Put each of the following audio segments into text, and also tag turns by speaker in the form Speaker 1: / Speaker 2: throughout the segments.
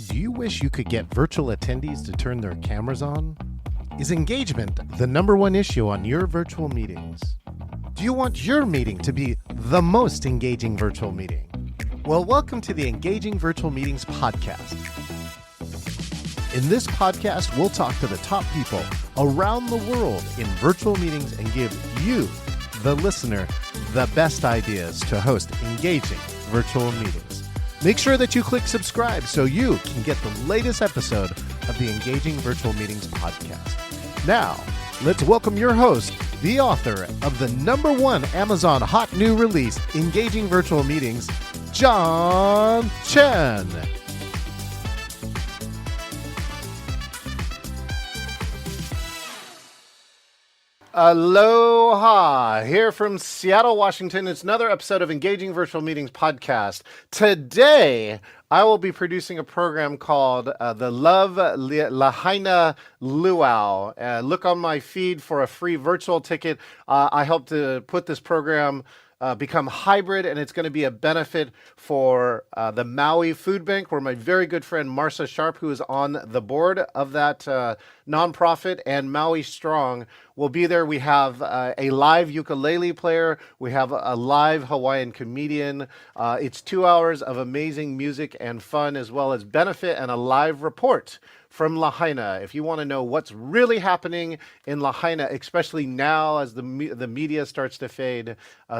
Speaker 1: Do you wish you could get virtual attendees to turn their cameras on? Is engagement the number one issue on your virtual meetings? Do you want your meeting to be the most engaging virtual meeting? Well, welcome to the Engaging Virtual Meetings podcast. In this podcast, we'll talk to the top people around the world in virtual meetings and give you, the listener, the best ideas to host engaging virtual meetings. Make sure that you click subscribe so you can get the latest episode of the Engaging Virtual Meetings podcast. Now, let's welcome your host, the author of the #1 Amazon hot new release, Engaging Virtual Meetings, John Chen. Aloha! Here from Seattle, Washington. It's another episode of Engaging Virtual Meetings podcast. Today, I will be producing a program called the Love Lahaina Luau. Look on my feed for a free virtual ticket. I helped to put this program become hybrid, and it's going to be a benefit for the Maui Food Bank, where my very good friend Marcia Sharp, who is on the board of that nonprofit, and Maui Strong will be there. We have a live ukulele player. We have a live Hawaiian comedian. It's 2 hours of amazing music and fun, as well as benefit and a live report from Lahaina. If you want to know what's really happening in Lahaina, especially now as the media starts to fade,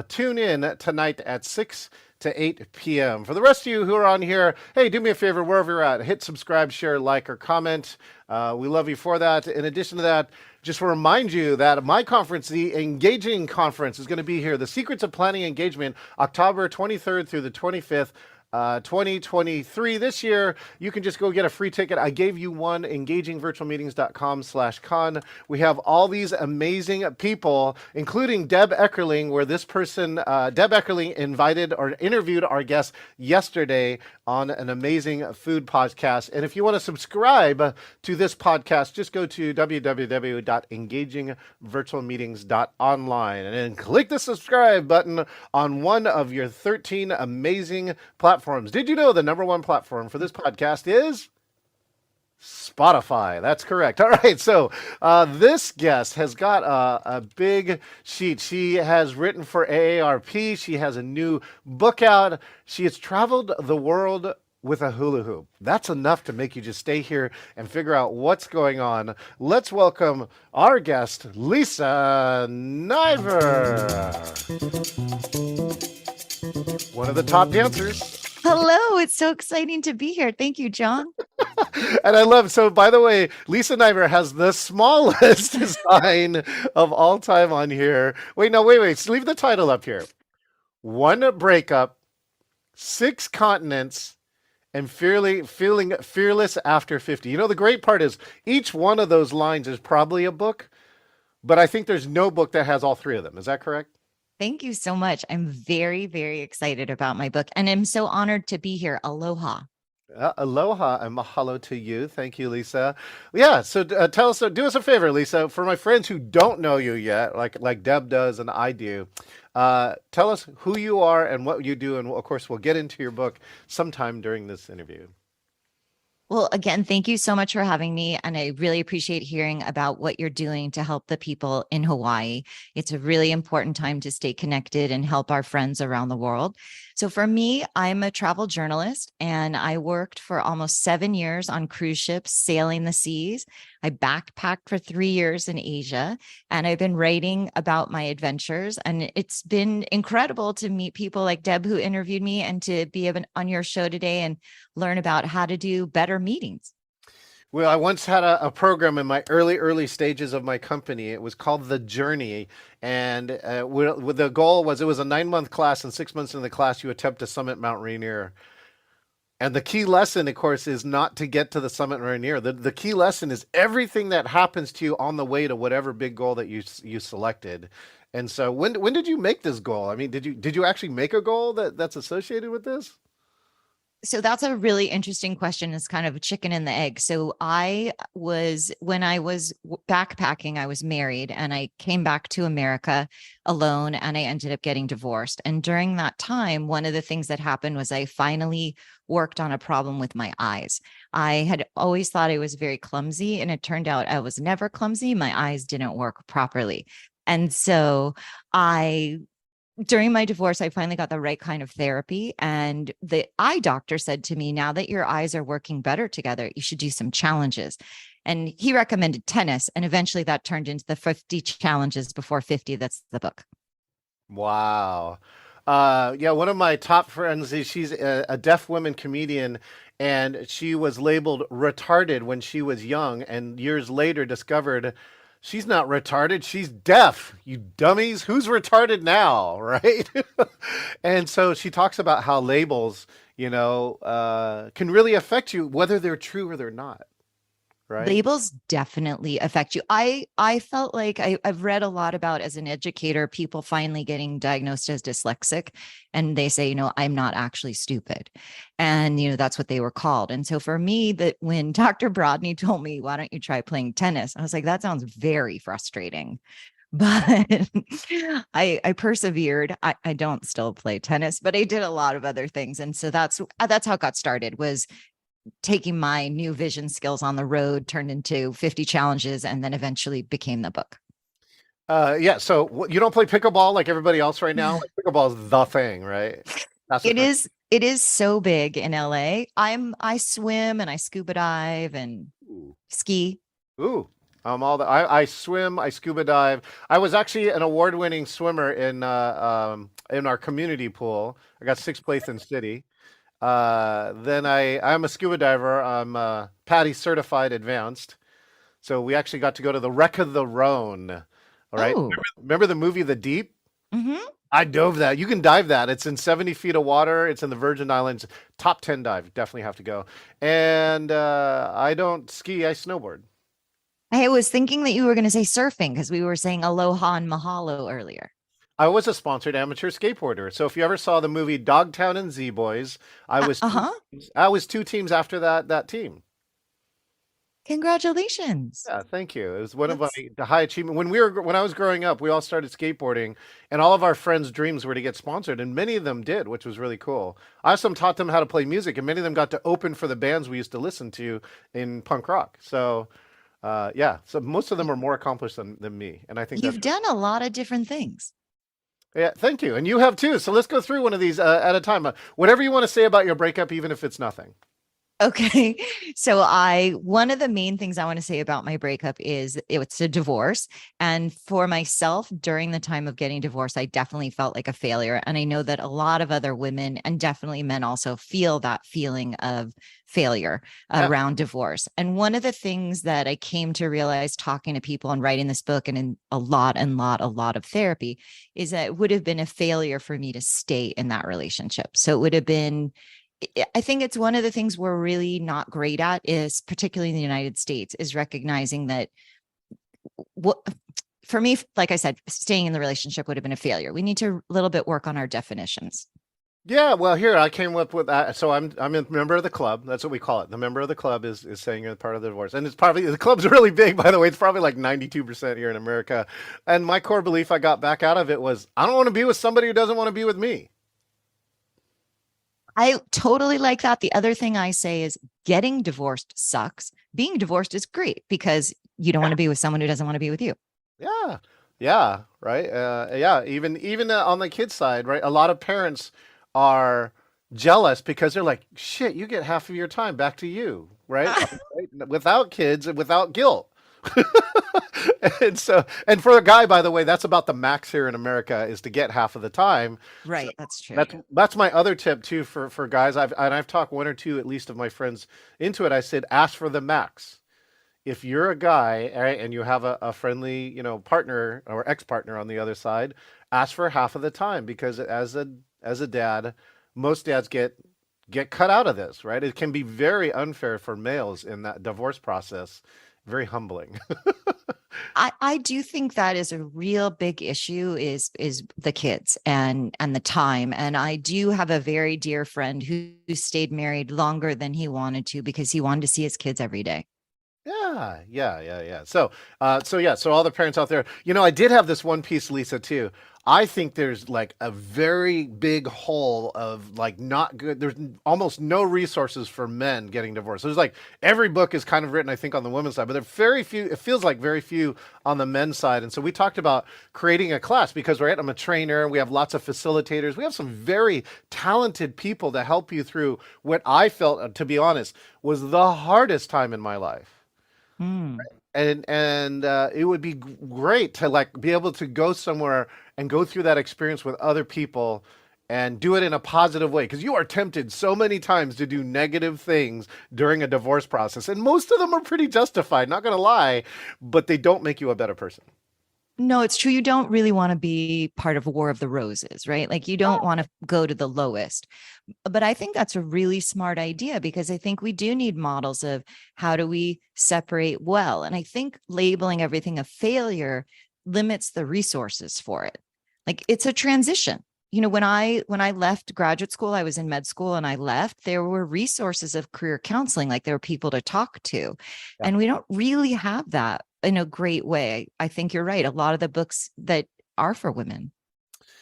Speaker 1: tune in tonight at 6 to 8 p.m. For the rest of you who are on here, hey, do me a favor, wherever you're at, hit subscribe, share, like, or comment. We love you for that. In addition to that, just to remind you that my conference, the Engaging Conference, is going to be here. The Secrets of Planning Engagement, October 23rd through the 25th. 2023 this year. You can just go get a free ticket. I gave you one, engagingvirtualmeetings.com/con. We have all these amazing people, including Deb Eckerling, where this person, Deb Eckerling, invited or interviewed our guest yesterday on an amazing food podcast. And if you want to subscribe to this podcast, just go to www.engagingvirtualmeetings.online and then click the subscribe button on one of your 13 amazing platforms. Did you know the #1 platform for this podcast is Spotify? That's correct. All right, so this guest has got a big sheet. She has written for AARP. She has a new book out. She has traveled the world with a hula hoop. That's enough to make you just stay here and figure out what's going on. Let's welcome our guest, Lisa Niver, one of the top dancers.
Speaker 2: Hello, it's so exciting to be here. Thank you, John.
Speaker 1: And I love, so by the way, Lisa Niver has the smallest sign of all time on here. Wait, leave the title up here. 1 breakup, 6 continents, and feeling fearless after 50. You know, the great part is each one of those lines is probably a book, but I think there's no book that has all 3 of them. Is that correct?
Speaker 2: Thank you so much. I'm very, very excited about my book, and I'm so honored to be here. Aloha.
Speaker 1: Aloha and mahalo to you. Thank you, Lisa. Yeah, so tell us, do us a favor, Lisa. For my friends who don't know you yet, like Deb does and I do, tell us who you are and what you do, and of course, we'll get into your book sometime during this interview.
Speaker 2: Well, again, thank you so much for having me. And I really appreciate hearing about what you're doing to help the people in Hawaii. It's a really important time to stay connected and help our friends around the world. So for me, I'm a travel journalist, and I worked for almost 7 years on cruise ships, sailing the seas. I backpacked for 3 years in Asia, and I've been writing about my adventures. And it's been incredible to meet people like Deb, who interviewed me, and to be on your show today and learn about how to do better meetings.
Speaker 1: Well, I once had a program in my early stages of my company. It was called The Journey. And the goal was, it was a 9-month class, and 6 months into the class, you attempt to summit Mount Rainier. And the key lesson, of course, is not to get to the summit Rainier. The key lesson is everything that happens to you on the way to whatever big goal that you selected. And so when did you make this goal? I mean, did you actually make a goal that's associated with this?
Speaker 2: So that's a really interesting question. It's kind of a chicken and the egg. So when I was backpacking, I was married and I came back to America alone and I ended up getting divorced. And during that time, one of the things that happened was I finally worked on a problem with my eyes. I had always thought I was very clumsy, and it turned out I was never clumsy. My eyes didn't work properly. And so I during my divorce, I finally got the right kind of therapy. And the eye doctor said to me, now that your eyes are working better together, you should do some challenges. And he recommended tennis. And eventually that turned into the 50 challenges before 50. That's the book.
Speaker 1: Wow. Yeah, one of my top friends, she's a deaf woman comedian, and she was labeled retarded when she was young, and years later discovered she's not retarded, she's deaf. You dummies, who's retarded now, right? And so she talks about how labels, can really affect you, whether they're true or they're not, right?
Speaker 2: Labels definitely affect you. I felt like I've read a lot about, as an educator, people finally getting diagnosed as dyslexic, and they say, I'm not actually stupid, and that's what they were called. And so for me, that when Dr. Brodney told me, why don't you try playing tennis, I was like, that sounds very frustrating. But I persevered. I don't still play tennis, but I did a lot of other things, and so that's how it got started. Was taking my new vision skills on the road, turned into 50 challenges, and then eventually became the book.
Speaker 1: Yeah, so you don't play pickleball like everyball else right now? Like, pickleball is the thing, right? That's the
Speaker 2: It
Speaker 1: thing.
Speaker 2: is it is so big in LA. I swim and I scuba dive and
Speaker 1: Ooh.
Speaker 2: ski.
Speaker 1: Ooh. I swim, I scuba dive. I was actually an award-winning swimmer in our community pool. I got sixth place in city. Then I'm a scuba diver. I'm PADI certified advanced. So we actually got to go to the wreck of the Rhone. All right.
Speaker 2: Oh,
Speaker 1: Remember the movie The Deep?
Speaker 2: hmm.
Speaker 1: I dove that. You can dive that. It's in 70 feet of water. It's in the Virgin Islands. Top 10 dive. Definitely have to go. And I don't ski, I snowboard.
Speaker 2: I was thinking that you were going to say surfing because we were saying aloha and mahalo earlier.
Speaker 1: I was a sponsored amateur skateboarder. So if you ever saw the movie Dogtown and Z Boys,
Speaker 2: Uh-huh.
Speaker 1: I was two teams after that team.
Speaker 2: Congratulations.
Speaker 1: Yeah, thank you. It was one of
Speaker 2: That's
Speaker 1: the high achievement. When I was growing up, we all started skateboarding, and all of our friends' dreams were to get sponsored, and many of them did, which was really cool. I also taught them how to play music, and many of them got to open for the bands we used to listen to in punk rock. So, yeah, so most of them are more accomplished than me, and I think that's
Speaker 2: You've done a lot of different things.
Speaker 1: yeah. Thank you, and you have too. So let's go through one of these at a time. Whatever you want to say about your breakup, even if it's nothing.
Speaker 2: Okay. So one of the main things I want to say about my breakup is it's a divorce. And for myself, during the time of getting divorced, I definitely felt like a failure. And I know that a lot of other women, and definitely men, also feel that feeling of failure
Speaker 1: Yeah.
Speaker 2: around divorce. And one of the things that I came to realize talking to people and writing this book and in a lot of therapy is that it would have been a failure for me to stay in that relationship. So it would have been I think it's one of the things we're really not great at, is particularly in the United States, is recognizing that what for me, like I said, staying in the relationship would have been a failure. We need to a little bit work on our definitions.
Speaker 1: Yeah, well, here I came up with that. So I'm a member of the club. That's what we call it. The member of the club is saying you're part of the divorce, and it's probably the club's really big, by the way. It's probably like 92% here in America. And my core belief I got back out of it was I don't want to be with somebody who doesn't want to be with me.
Speaker 2: I totally like that. The other thing I say is getting divorced sucks. Being divorced is great because you don't want to be with someone who doesn't want to be with you.
Speaker 1: Yeah, yeah, right. Yeah, even on the kids' side, right? A lot of parents are jealous because they're like, "Shit, you get half of your time back to you, right? Right? Without kids and without guilt." And so, and for a guy, by the way, that's about the max here in America is to get half of the time. So
Speaker 2: Right. That's true.
Speaker 1: that's my other tip too for guys. I've talked one or two at least of my friends into it. I said, ask for the max. If you're a guy, right, and you have a friendly, partner or ex-partner on the other side, ask for half of the time because as a dad, most dads get cut out of this, right? It can be very unfair for males in that divorce process. very humbling.
Speaker 2: I do think that is a real big issue is the kids and the time. And I do have a very dear friend who stayed married longer than he wanted to because he wanted to see his kids every day.
Speaker 1: Yeah. So all the parents out there, I did have this one piece, Lisa, too. I think there's like a very big hole of like not good. There's almost no resources for men getting divorced. There's like every book is kind of written, I think, on the women's side, but there are very few. It feels like very few on the men's side. And so we talked about creating a class because, right, I'm a trainer. We have lots of facilitators. We have some very talented people to help you through what I felt, to be honest, was the hardest time in my life.
Speaker 2: Mm.
Speaker 1: And it would be great to like be able to go somewhere and go through that experience with other people and do it in a positive way, because you are tempted so many times to do negative things during a divorce process, and most of them are pretty justified, not going to lie, but they don't make you a better person.
Speaker 2: No, it's true. You don't really want to be part of a war of the roses, right? Like you don't want to go to the lowest. But I think that's a really smart idea because I think we do need models of how do we separate well. And I think labeling everything a failure limits the resources for it. Like it's a transition. When I left graduate school, I was in med school and I left, there were resources of career counseling, like there were people to talk to.
Speaker 1: Yeah.
Speaker 2: And we don't really have that in a great way. I think you're right. A lot of the books that are for women,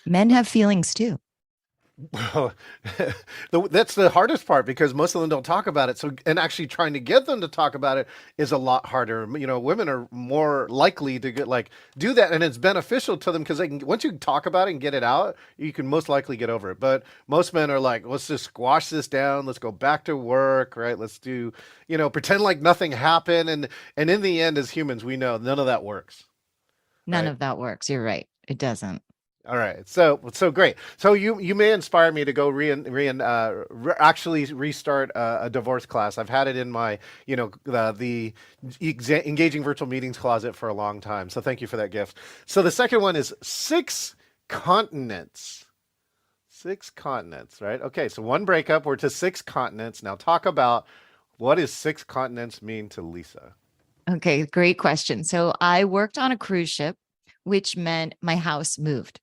Speaker 2: men have feelings too.
Speaker 1: Well, that's the hardest part because most of them don't talk about it. So, and actually trying to get them to talk about it is a lot harder. Women are more likely to get like do that, and it's beneficial to them because they can once you talk about it and get it out, you can most likely get over it. But most men are like, let's just squash this down. Let's go back to work, right? Let's do, pretend like nothing happened, and in the end, as humans, we know none of that works.
Speaker 2: None
Speaker 1: Right?
Speaker 2: of that works. You're right. It doesn't.
Speaker 1: All right, so great. So you may inspire me to go actually restart a divorce class. I've had it in my the engaging virtual meetings closet for a long time. So thank you for that gift. So the second one is six continents. Six continents, right? Okay, so one breakup. We're to six continents. Now talk about what does six continents mean to Lisa?
Speaker 2: Okay, great question. So I worked on a cruise ship, which meant my house moved.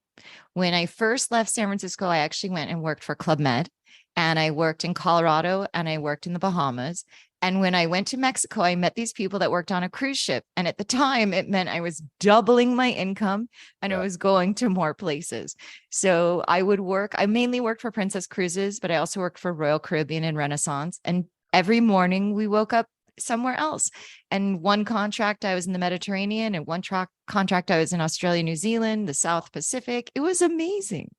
Speaker 2: When I first left San Francisco, I actually went and worked for Club Med, and I worked in Colorado and I worked in the Bahamas. And when I went to Mexico, I met these people that worked on a cruise ship. And at the time, it meant I was doubling my income and I
Speaker 1: Yeah.
Speaker 2: was going to more places. So I mainly worked for Princess Cruises, but I also worked for Royal Caribbean and Renaissance. And every morning we woke up somewhere else. And one contract I was in the Mediterranean, and one contract I was in Australia, New Zealand, the South Pacific. It was amazing.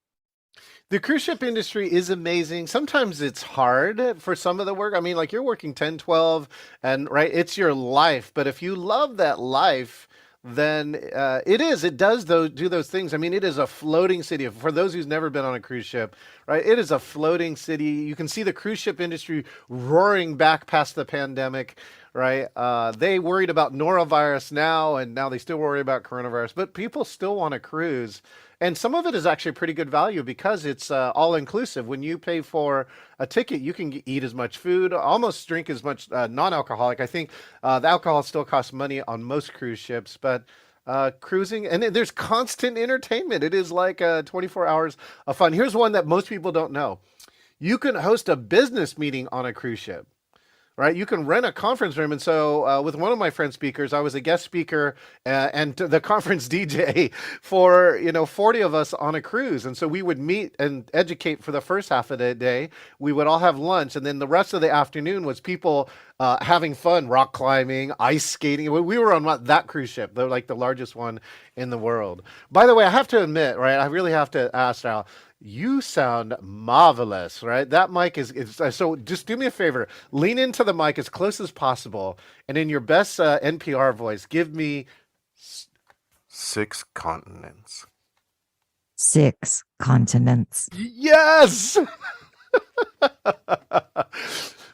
Speaker 1: The cruise ship industry is amazing. Sometimes it's hard for some of the work. I mean, like you're working 10, 12, and right, it's your life. But if you love that life, then it does do those things. I mean, it is a floating city. For those who's never been on a cruise ship, right, it is a floating city. You can see the cruise ship industry roaring back past the pandemic, right? They worried about norovirus now, and now they still worry about coronavirus, but people still want to cruise. And some of it is actually pretty good value because it's all inclusive. When you pay for a ticket, you can eat as much food, almost drink as much non-alcoholic. I think the alcohol still costs money on most cruise ships, but cruising, and there's constant entertainment. It is like 24 hours of fun. Here's one that most people don't know. You can host a business meeting on a cruise ship. Right, you can rent a conference room, and so with one of my friend speakers, I was a guest speaker and the conference DJ for 40 of us on a cruise, and so we would meet and educate for the first half of the day. We would all have lunch, and then the rest of the afternoon was people having fun, rock climbing, ice skating. We were on that cruise ship, like the largest one in the world. By the way, I have to admit, right, I really have to ask now. You sound marvelous, right? That mic is so. Just do me a favor, lean into the mic as close as possible, and in your best NPR voice, give me six continents.
Speaker 2: Six continents.
Speaker 1: Yes.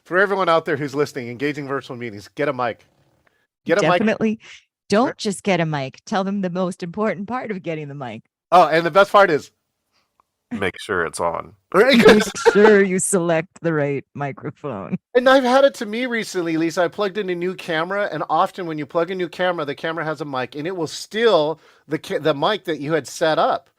Speaker 1: For everyone out there who's listening, engaging virtual meetings, get a mic. Get a mic.
Speaker 2: Definitely. Don't just get a mic. Tell them the most important part of getting the mic.
Speaker 1: Oh, and the best part is. make sure it's on. Right?
Speaker 2: Make sure you select the right microphone.
Speaker 1: And I've had it to me recently, Lisa. I plugged in a new camera, and often when you plug a new camera, the camera has a mic, and it will steal the mic that you had set up.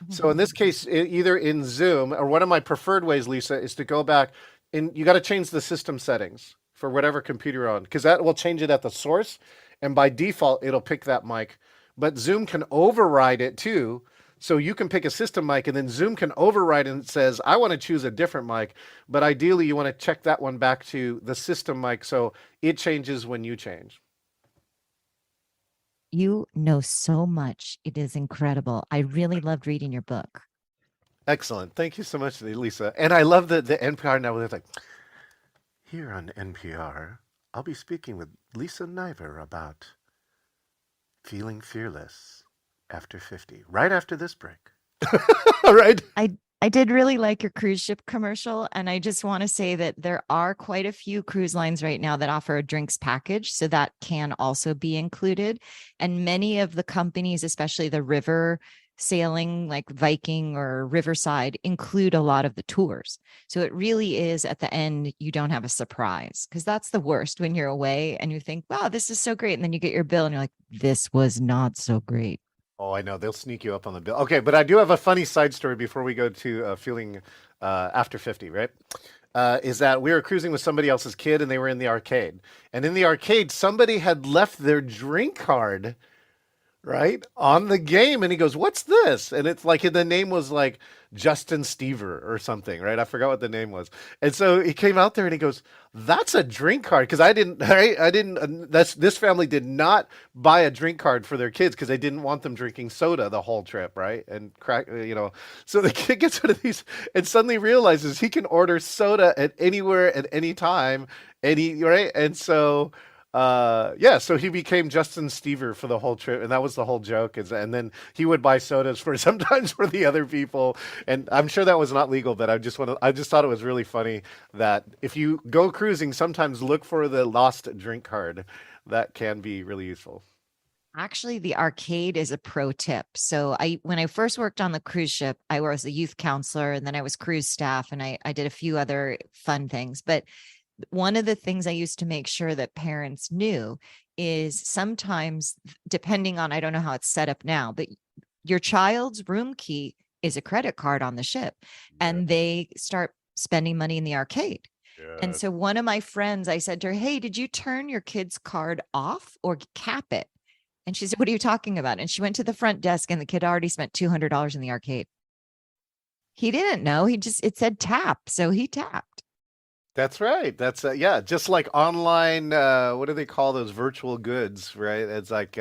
Speaker 1: So in this case, either in Zoom or one of my preferred ways, Lisa, is to go back and you got to change the system settings for whatever computer you're on, because that will change it at the source, and by default, it'll pick that mic. But Zoom can override it too. So you can pick a system mic, and then Zoom can override and it says, I want to choose a different mic, but ideally you want to check that one back to the system mic so it changes when you change.
Speaker 2: You know so much. It is incredible. I really loved reading your book.
Speaker 1: Excellent. Thank you so much, Lisa. And I love the NPR now. They're like, here on NPR, I'll be speaking with Lisa Niver about feeling fearless after 50, right after this break. All right.
Speaker 2: I did really like your cruise ship commercial. And I just want to say that there are quite a few cruise lines right now that offer a drinks package. So that can also be included. And many of the companies, especially the river sailing like Viking or Riverside, include a lot of the tours. So it really is at the end, you don't have a surprise, because that's the worst when you're away and you think, wow, this is so great. And then you get your bill and you're like, this was not so great.
Speaker 1: Oh, I know. They'll sneak you up on the bill. Okay, but I do have a funny side story before we go to feeling after 50, right? Is that we were cruising with somebody else's kid and they were in the arcade. And in the arcade, somebody had left their drink card, right, on the game. And he goes, what's this? And it's like the name was like Justin Stever or something, right? I forgot what the name was. And so he came out there and he goes, that's a drink card. Because I didn't, right? This family did not buy a drink card for their kids because they didn't want them drinking soda the whole trip, right? And crack, So the kid gets one of these and suddenly realizes he can order soda at anywhere at any time. Right? And so so he became Justin Stever for the whole trip, and that was the whole joke. And then he would buy sodas for sometimes for the other people, and I'm sure that was not legal. But I just thought it was really funny that if you go cruising, sometimes look for the lost drink card. That can be really useful.
Speaker 2: Actually, the arcade is a pro tip. So when I first worked on the cruise ship, I was a youth counselor, and then I was cruise staff, and I did a few other fun things. But one of the things I used to make sure that parents knew is sometimes, depending on, I don't know how it's set up now, but your child's room key is a credit card on the ship, and they start spending money in the arcade. And so one of my friends, I said to her, hey, did you turn your kid's card off or cap it? And she said, what are you talking about? And she went to the front desk and the kid already spent $200 in the arcade. He didn't know. It said tap. So he tapped.
Speaker 1: That's right. That's just like online. What do they call those virtual goods, right? It's like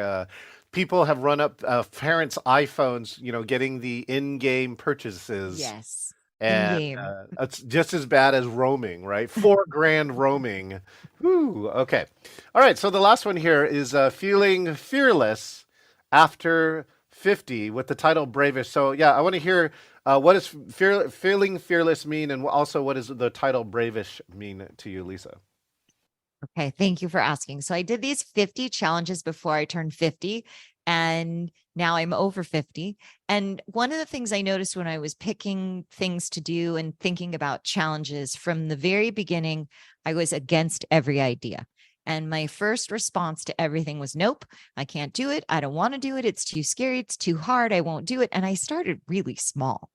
Speaker 1: people have run up parents' iPhones, getting the in-game purchases.
Speaker 2: Yes.
Speaker 1: And it's just as bad as roaming, right? $4,000 roaming. Woo. Okay. All right. So the last one here is feeling fearless after 50 with the title Bravish. So yeah, I want to hear what does feeling fearless mean, and also what does the title Bravish mean to you, Lisa?
Speaker 2: Okay, thank you for asking. So I did these 50 challenges before I turned 50, and now I'm over 50. And one of the things I noticed when I was picking things to do and thinking about challenges from the very beginning, I was against every idea. And my first response to everything was, nope, I can't do it. I don't want to do it. It's too scary. It's too hard. I won't do it. And I started really small.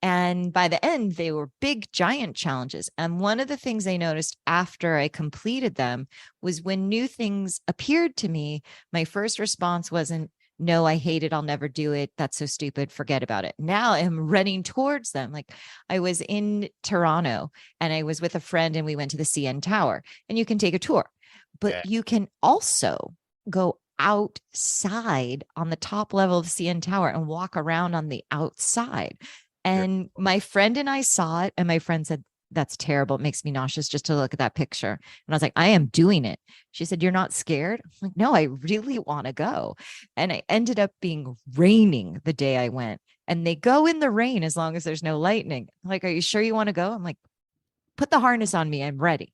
Speaker 2: And by the end, they were big, giant challenges. And one of the things I noticed after I completed them was when new things appeared to me, my first response wasn't, no, I hate it. I'll never do it. That's so stupid. Forget about it. Now I'm running towards them. Like I was in Toronto and I was with a friend and we went to the CN Tower, and you can take a tour, but you can also go outside on the top level of CN Tower and walk around on the outside. And my friend and I saw it, and my friend said, that's terrible. It makes me nauseous just to look at that picture. And I was like, I am doing it. She said, you're not scared? I'm like, no, I really want to go. And it ended up being raining the day I went. And they go in the rain as long as there's no lightning. I'm like, are you sure you want to go? I'm like, put the harness on me. I'm ready.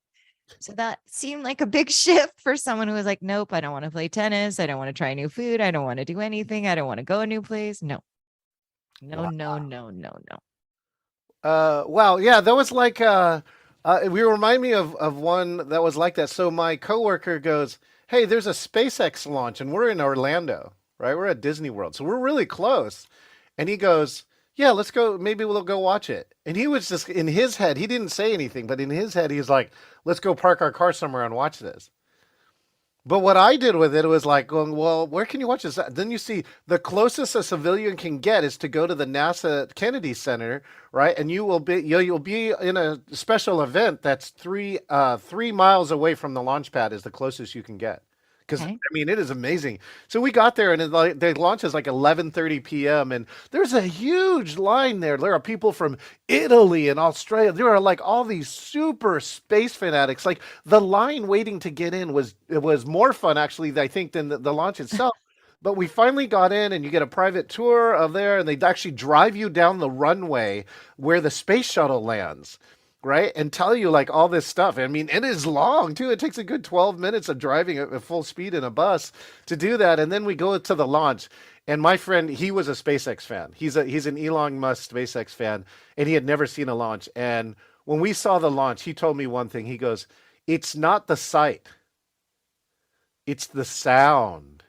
Speaker 2: So that seemed like a big shift for someone who was like, nope, I don't want to play tennis. I don't want to try new food. I don't want to do anything. I don't want to go a new place. No. No.
Speaker 1: Wow, yeah, that was like we remind me of one that was like that. So my coworker goes, "Hey, there's a SpaceX launch, and we're in Orlando, right? We're at Disney World, so we're really close." And he goes, "Yeah, let's go. Maybe we'll go watch it." And he was just in his head, he didn't say anything, but in his head, he's like, "Let's go park our car somewhere and watch this." But what I did with it was like going, well, where can you watch this? Then you see the closest a civilian can get is to go to the NASA Kennedy Center, right? And you'll be in a special event that's 3 miles away from the launch pad is the closest you can get. Because I
Speaker 2: Okay.
Speaker 1: mean, it is amazing. So we got there, and they launch is like 11:30 p.m. and there's a huge line there. There are people from Italy and Australia. There are like all these super space fanatics. Like the line waiting to get in was more fun actually, I think, than the launch itself. But we finally got in, and you get a private tour of there, and they actually drive you down the runway where the space shuttle lands, right? And tell you like all this stuff. I mean, it is long too. It takes a good 12 minutes of driving at full speed in a bus to do that. And then we go to the launch. And my friend, he was a SpaceX fan. He's an Elon Musk SpaceX fan, and he had never seen a launch. And when we saw the launch, he told me one thing. He goes, "It's not the sight, it's the sound."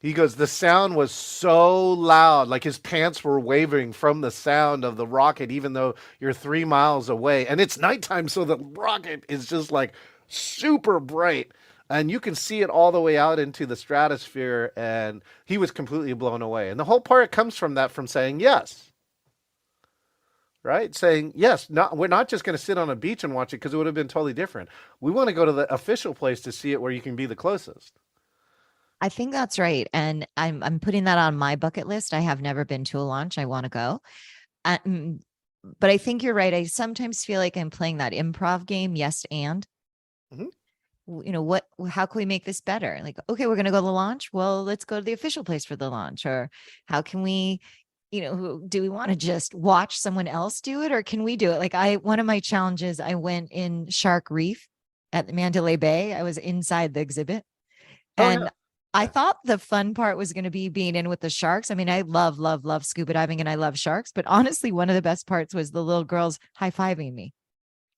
Speaker 1: He goes, the sound was so loud, like his pants were wavering from the sound of the rocket, even though you're 3 miles away. And it's nighttime, so the rocket is just like super bright. And you can see it all the way out into the stratosphere. And he was completely blown away. And the whole part comes from that, from saying yes, right? Saying yes. Not, we're not just going to sit on a beach and watch it because it would have been totally different. We want to go to the official place to see it where you can be the closest.
Speaker 2: I think that's right. And I'm putting that on my bucket list. I have never been to a launch. I want to go. Mm, but I think you're right. I sometimes feel like I'm playing that improv game, yes and.
Speaker 1: Mhm.
Speaker 2: How can we make this better? Like, okay, we're going to go to the launch. Well, let's go to the official place for the launch. Or how can we, do we want to just watch someone else do it, or can we do it? Like one of my challenges, I went in Shark Reef at the Mandalay Bay. I was inside the exhibit,
Speaker 1: Oh, yeah.
Speaker 2: and I
Speaker 1: Yeah.
Speaker 2: thought the fun part was going to be being in with the sharks. I mean, I love, love, love scuba diving, and I love sharks, but honestly, one of the best parts was the little girls high-fiving me.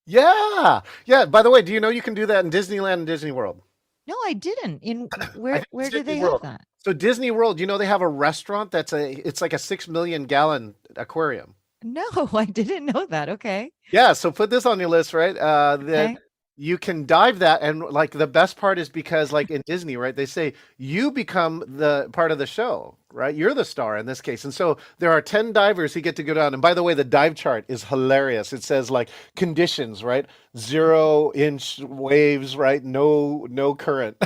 Speaker 1: Yeah. Yeah. By the way, do you know you can do that in Disneyland and Disney World?
Speaker 2: No, I didn't. In
Speaker 1: I
Speaker 2: where
Speaker 1: think it's
Speaker 2: where do
Speaker 1: Disney
Speaker 2: they have
Speaker 1: World.
Speaker 2: that?
Speaker 1: So Disney World, you know they have a restaurant it's like a 6 million gallon aquarium.
Speaker 2: No, I didn't know that. Okay.
Speaker 1: Yeah, so put this on your list, right? That
Speaker 2: Okay.
Speaker 1: you can dive that, and like the best part is because like in Disney, right? They say you become the part of the show, right? You're the star in this case. And so there are 10 divers who get to go down. And by the way, the dive chart is hilarious. It says like conditions, right? 0 inch waves, right? No current.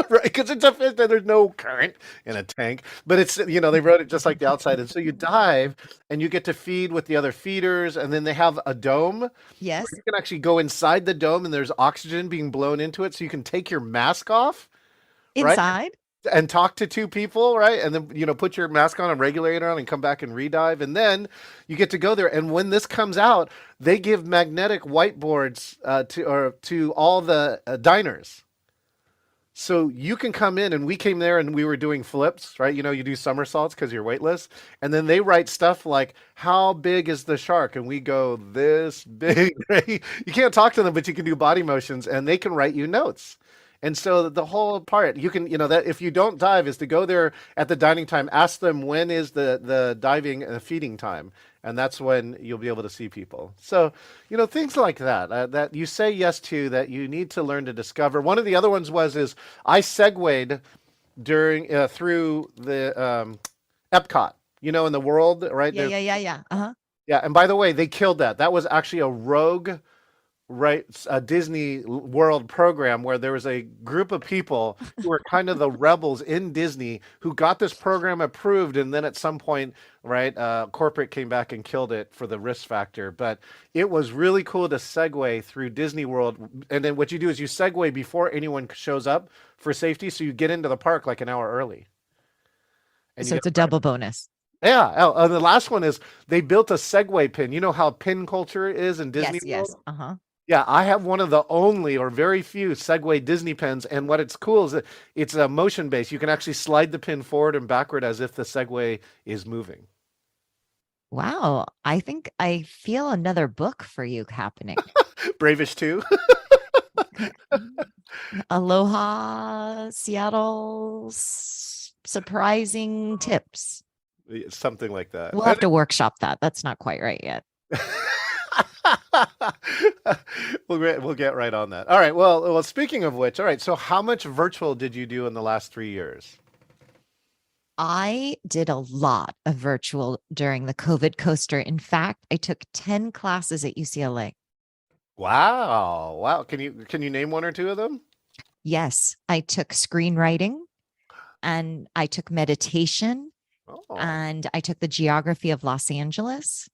Speaker 1: Right, because it's a fish and there's no current in a tank, but it's they wrote it just like the outside, and so you dive and you get to feed with the other feeders, and then they have a dome where
Speaker 2: Yes.
Speaker 1: you can actually go inside the dome and there's oxygen being blown into it, so you can take your mask off, right,
Speaker 2: Inside?
Speaker 1: and talk to two people, right, and then put your mask on and regulator on and come back and redive, and then you get to go there. And when this comes out, they give magnetic whiteboards to all the diners. So you can come in, and we came there and we were doing flips, right? You do somersaults because you're weightless. And then they write stuff like, how big is the shark? And we go, this big, right? You can't talk to them, but you can do body motions, and they can write you notes. And so the whole part, you can, that if you don't dive, is to go there at the dining time, ask them when is the diving and feeding time. And that's when you'll be able to see people. So, things like that, that you say yes to, that you need to learn to discover. One of the other ones is I segued through the Epcot, in the world, right?
Speaker 2: Yeah, yeah, yeah, yeah. Uh-huh.
Speaker 1: Yeah. And by the way, they killed that. That was actually a rogue, right, a Disney World program where there was a group of people who were kind of the rebels in Disney who got this program approved, and then at some point, right, corporate came back and killed it for the risk factor. But it was really cool to segue through Disney World, and then what you do is you segue before anyone shows up for safety, so you get into the park like an hour early, and you
Speaker 2: So
Speaker 1: get
Speaker 2: it's a double bonus.
Speaker 1: yeah. Oh, and the last one is they built a Segway pin. You know how pin culture is in Disney
Speaker 2: Yes, yes.
Speaker 1: World?
Speaker 2: Uh-huh.
Speaker 1: Yeah, I have one of the only or very few Segway Disney pins, and what it's cool is that it's a motion base. You can actually slide the pin forward and backward as if the Segway is moving.
Speaker 2: Wow. I think I feel another book for you happening.
Speaker 1: Bravish too.
Speaker 2: Aloha, Seattle, surprising tips.
Speaker 1: Something like that.
Speaker 2: We'll have to workshop that. That's not quite right yet.
Speaker 1: We'll get right on that. All right. Well, speaking of which, all right. So how much virtual did you do in the last 3 years?
Speaker 2: I did a lot of virtual during the COVID coaster. In fact, I took 10 classes at UCLA.
Speaker 1: Wow. Wow. Can you name one or two of them?
Speaker 2: Yes, I took screenwriting and I took meditation
Speaker 1: Oh,
Speaker 2: and I took the geography of Los Angeles.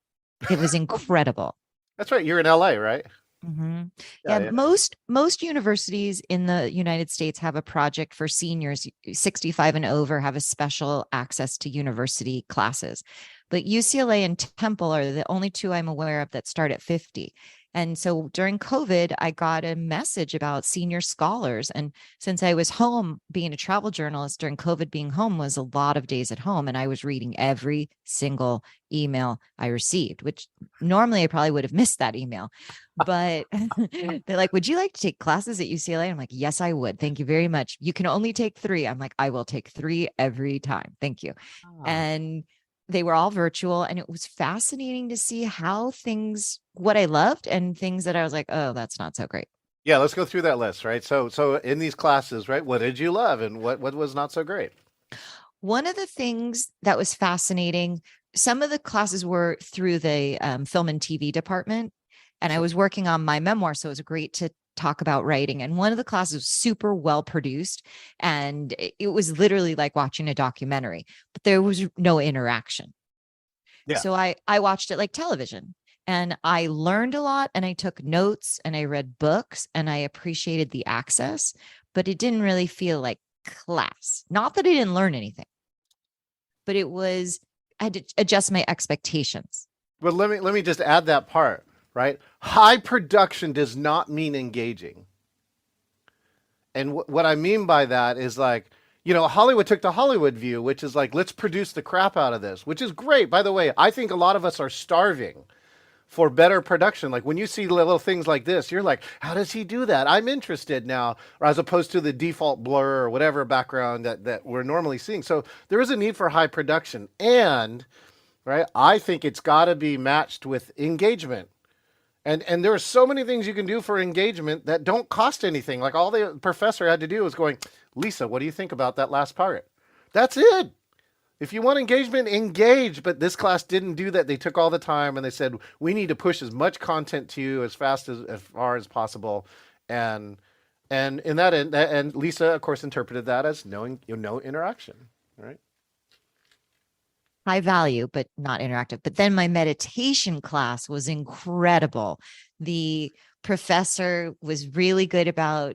Speaker 2: It was incredible.
Speaker 1: that's right. You're in LA, right?
Speaker 2: hmm
Speaker 1: Yeah,
Speaker 2: Yeah,
Speaker 1: yeah.
Speaker 2: most universities in the United States have a project for seniors 65 and over have a special access to university classes. But UCLA and Temple are the only two I'm aware of that start at 50. And so during COVID, I got a message about senior scholars. And since I was home being a travel journalist during COVID, being home was a lot of days at home. And I was reading every single email I received, which normally I probably would have missed that email. But they're like, would you like to take classes at UCLA? I'm like, yes, I would. Thank you very much. You can only take three. I'm like, I will take three every time. Thank you.
Speaker 1: Ah.
Speaker 2: And they were all virtual. And it was fascinating to see how things, what I loved and things that I was like, oh, that's not so great.
Speaker 1: Yeah, let's go through that list, right? So in these classes, right, what did you love and what was not so great?
Speaker 2: One of the things that was fascinating, some of the classes were through the film and TV department, and I
Speaker 1: So,
Speaker 2: was working on my memoir, so it was great to talk about writing. And one of the classes was super well produced, and it was literally like watching a documentary, but there was no interaction.
Speaker 1: yeah.
Speaker 2: So I watched it like television. And I learned a lot and I took notes and I read books and I appreciated the access, but it didn't really feel like class. Not that I didn't learn anything, but it was, I had to adjust my expectations.
Speaker 1: But let me just add that part, right? High production does not mean engaging. And what I mean by that is like, Hollywood took the Hollywood view, which is like, let's produce the crap out of this, which is great. By the way, I think a lot of us are starving for better production. Like when you see little things like this, you're like, how does he do that? I'm interested now, or as opposed to the default blur or whatever background that we're normally seeing. So there is a need for high production. And, right, I think it's got to be matched with engagement. And there are so many things you can do for engagement that don't cost anything. Like all the professor had to do was going, Lisa, what do you think about that last part? That's it. If you want engagement, engage. But this class didn't do that. They took all the time and they said, we need to push as much content to you as far as possible. And in that end, and Lisa, of course, interpreted that as knowing no interaction, right?
Speaker 2: High value, but not interactive. But then my meditation class was incredible. The professor was really good about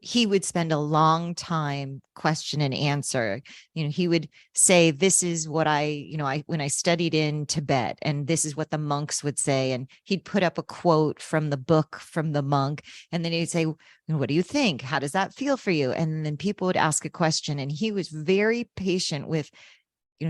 Speaker 2: he would spend a long time question and answer. He would say, this is what I when I studied in Tibet, and this is what the monks would say. And he'd put up a quote from the book from the monk, and then he'd say, what do you think? How does that feel for you? And then people would ask a question, and he was very patient with,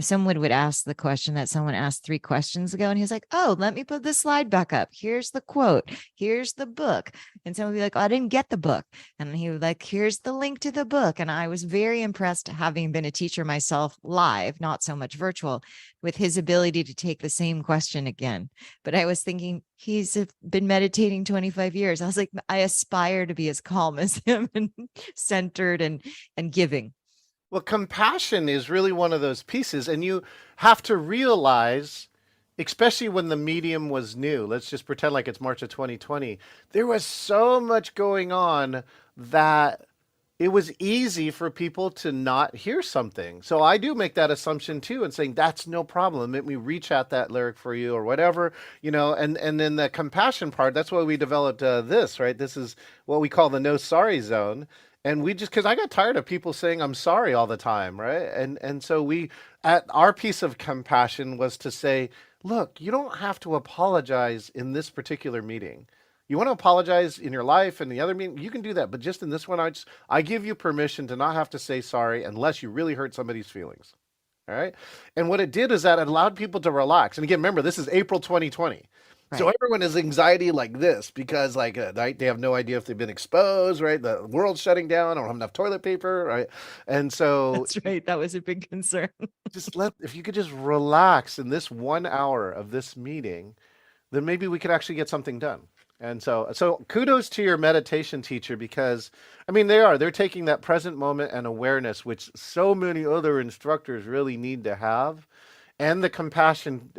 Speaker 2: someone would ask the question that someone asked 3 questions ago. And he's like, oh, let me put the slide back up. Here's the quote. Here's the book. And someone would be like, oh, I didn't get the book. And he would like, here's the link to the book. And I was very impressed, having been a teacher myself live, not so much virtual, with his ability to take the same question again. But I was thinking, he's been meditating 25 years. I was like, I aspire to be as calm as him and centered and giving.
Speaker 1: Well, compassion is really one of those pieces, and you have to realize, especially when the medium was new, let's just pretend like it's March of 2020, there was so much going on that it was easy for people to not hear something. So I do make that assumption too and saying, that's no problem. Let me reach out that lyric for you or whatever, and then the compassion part, that's why we developed this, right? This is what we call the no sorry zone. And we just, because I got tired of people saying I'm sorry all the time, right? And so at our piece of compassion was to say, look, you don't have to apologize in this particular meeting. You want to apologize in your life and the other meeting, you can do that. But just in this one, I give you permission to not have to say sorry unless you really hurt somebody's feelings. All right. And what it did is that it allowed people to relax. And again, remember, this is April 2020. So
Speaker 2: Right.
Speaker 1: everyone has anxiety like this because, like, right, they have no idea if they've been exposed, right? The world's shutting down. I don't have enough toilet paper, right? And so
Speaker 2: That's right. That was a big concern.
Speaker 1: just if you could just relax in this 1 hour of this meeting, then maybe we could actually get something done. And so kudos to your meditation teacher because, I mean, they're taking that present moment and awareness, which so many other instructors really need to have, and the compassion,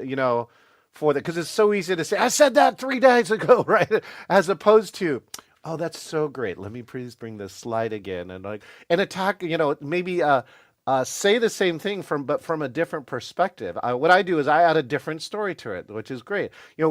Speaker 1: for that, because it's so easy to say, I said that 3 days ago, right? As opposed to, oh, that's so great. Let me please bring this slide again and attack, maybe say the same thing but from a different perspective. What I do is I add a different story to it, which is great.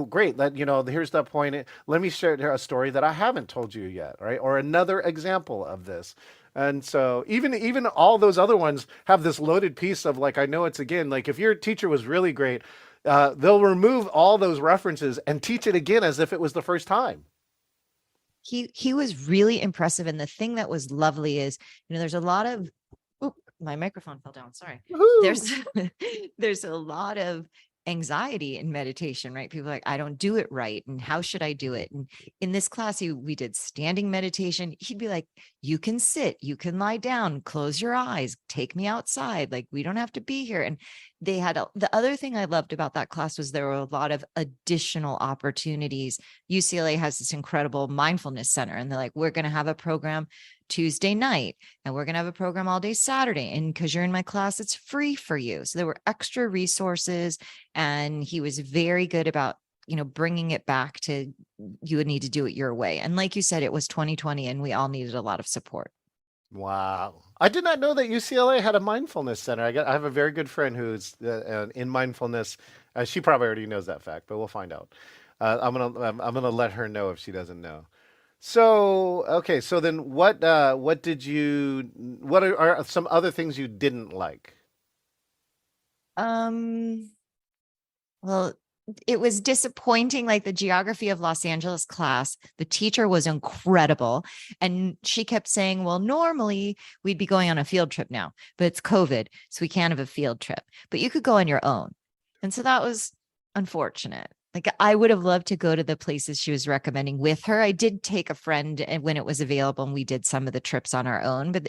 Speaker 1: Great. Here's the point. Let me share a story that I haven't told you yet, right? Or another example of this. And so even all those other ones have this loaded piece of like, I know it's again, like if your teacher was really great, they'll remove all those references and teach it again as if it was the first time.
Speaker 2: He was really impressive. And the thing that was lovely is, there's a lot of, oh, my microphone fell down. Sorry.
Speaker 1: Woohoo!
Speaker 2: There's there's a lot of anxiety in meditation, right? People are like, I don't do it right. And how should I do it? And in this class, we did standing meditation. He'd be like, you can sit, you can lie down, close your eyes, take me outside. Like, we don't have to be here. And they had the other thing I loved about that class was there were a lot of additional opportunities. UCLA has this incredible mindfulness center, and they're like, we're going to have a program Tuesday night, and we're going to have a program all day Saturday. And because you're in my class, it's free for you. So there were extra resources, and he was very good about, bringing it back to you would need to do it your way. And like you said, it was 2020 and we all needed a lot of support.
Speaker 1: Wow. I did not know that UCLA had a mindfulness center. I have a very good friend who's in mindfulness. She probably already knows that fact, but we'll find out. I'm gonna let her know if she doesn't know. So, okay, so then what are some other things you didn't like?
Speaker 2: Um, well, it was disappointing. Like the geography of Los Angeles class, the teacher was incredible. And she kept saying, well, normally we'd be going on a field trip now, but it's COVID. So we can't have a field trip, but you could go on your own. And so that was unfortunate. Like I would have loved to go to the places she was recommending with her. I did take a friend and when it was available and we did some of the trips on our own, but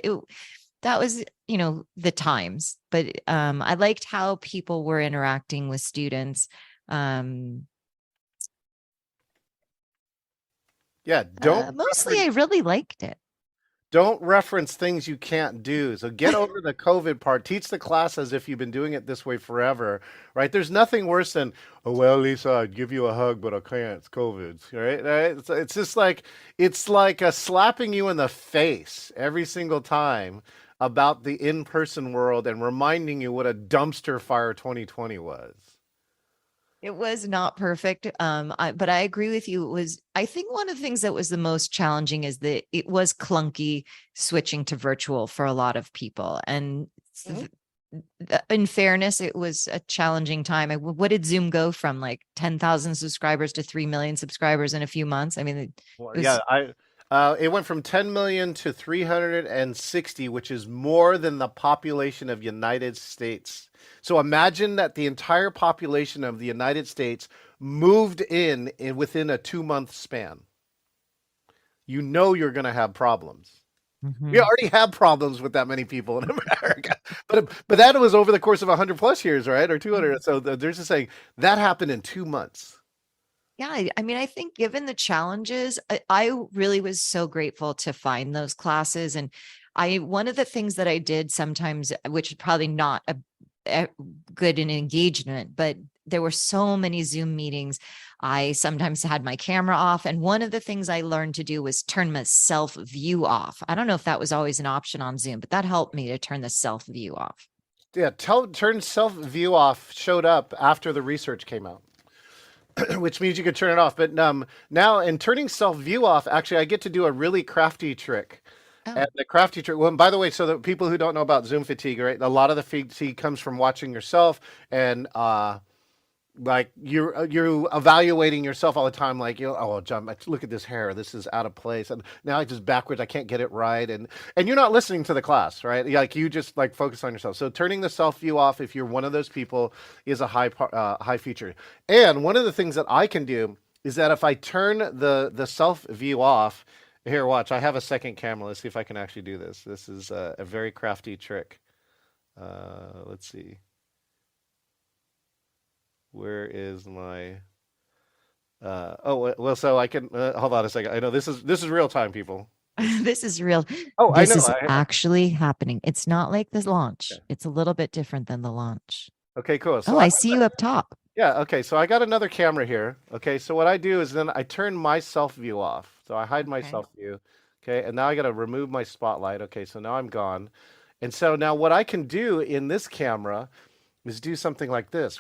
Speaker 2: that was, the times. But I liked how people were interacting with students. Um,
Speaker 1: Yeah, don't
Speaker 2: Mostly I
Speaker 1: reference
Speaker 2: really liked it.
Speaker 1: don't reference things you can't do. So get over the COVID part. Teach the class as if you've been doing it this way forever, right? There's nothing worse than, oh well, Lisa, I'd give you a hug, but I can't. It's COVID, right? Right? It's just like slapping you in the face every single time about the in-person world and reminding you what a dumpster fire 2020 was.
Speaker 2: It was not perfect. But I agree with you. I think one of the things that was the most challenging is that it was clunky switching to virtual for a lot of people. And in fairness, it was a challenging time. What did Zoom go from like 10,000 subscribers to 3 million subscribers in a few months? I mean, it
Speaker 1: Well, yeah,
Speaker 2: was,
Speaker 1: it went from 10 million to 360, which is more than the population of United States. So imagine that the entire population of the United States moved in within a 2 month span. You know you're going to have problems. We
Speaker 2: Mhm.
Speaker 1: already have problems with that many people in America, but that was over the course of 100 plus years, right? Or 200. So they're just saying that happened in 2 months.
Speaker 2: Yeah, I mean, I think given the challenges, I really was so grateful to find those classes. And one of the things that I did sometimes, which is probably not a good in engagement, but there were so many Zoom meetings. I sometimes had my camera off. And one of the things I learned to do was turn my self view off. I don't know if that was always an option on Zoom, but that helped me to turn the self view off.
Speaker 1: Yeah, turn self view off showed up after the research came out. Which means you could turn it off. But now in turning self view off, actually, I get to do a really crafty trick. And
Speaker 2: Oh,
Speaker 1: the crafty trick, well, by the way, so the people who don't know about Zoom fatigue, right? A lot of the fatigue comes from watching yourself and like you're evaluating yourself all the time, like, oh, John, look at this hair, this is out of place, and now it's just backwards, I can't get it right, and you're not listening to the class, right? Like you just like focus on yourself. So turning the self view off, if you're one of those people, is a high feature. And one of the things that I can do is that if I turn the self view off, here, watch, I have a second camera. Let's see if I can actually do this. This is a very crafty trick. Let's see. Where is my? Oh well, so I can hold on a second. I know this is real time, people.
Speaker 2: This is real.
Speaker 1: Oh, I
Speaker 2: This
Speaker 1: know.
Speaker 2: is actually happening. It's not like the launch.
Speaker 1: Okay.
Speaker 2: It's a little bit different than the launch.
Speaker 1: Okay, cool.
Speaker 2: Oh,
Speaker 1: So
Speaker 2: I see you up top.
Speaker 1: yeah, okay. So I got another camera here. Okay, so what I do is then I turn my self view off. So I hide my
Speaker 2: Okay.
Speaker 1: self view. Okay, and now I got to remove my spotlight. Okay, so now I'm gone. And so now what I can do in this camera is do something like this.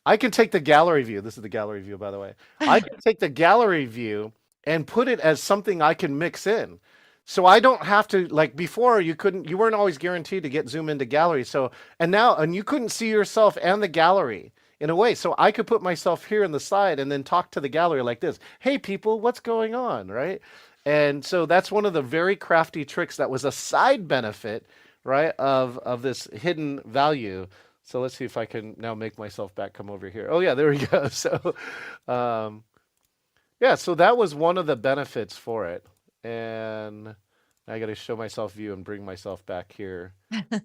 Speaker 1: I can take the gallery view. This is the gallery view, by the way. I can take the gallery view and put it as something I can mix in. So I don't have to, like before you weren't always guaranteed to get zoom into gallery. So and you couldn't see yourself and the gallery in a way. So I could put myself here in the side and then talk to the gallery like this. Hey people, what's going on, right? And so that's one of the very crafty tricks that was a side benefit, right, of this hidden value. So let's see if I can now make myself back come over here. Oh yeah, there we go. So um, yeah, so that was one of the benefits for it. And I got to show myself view and bring myself back here. There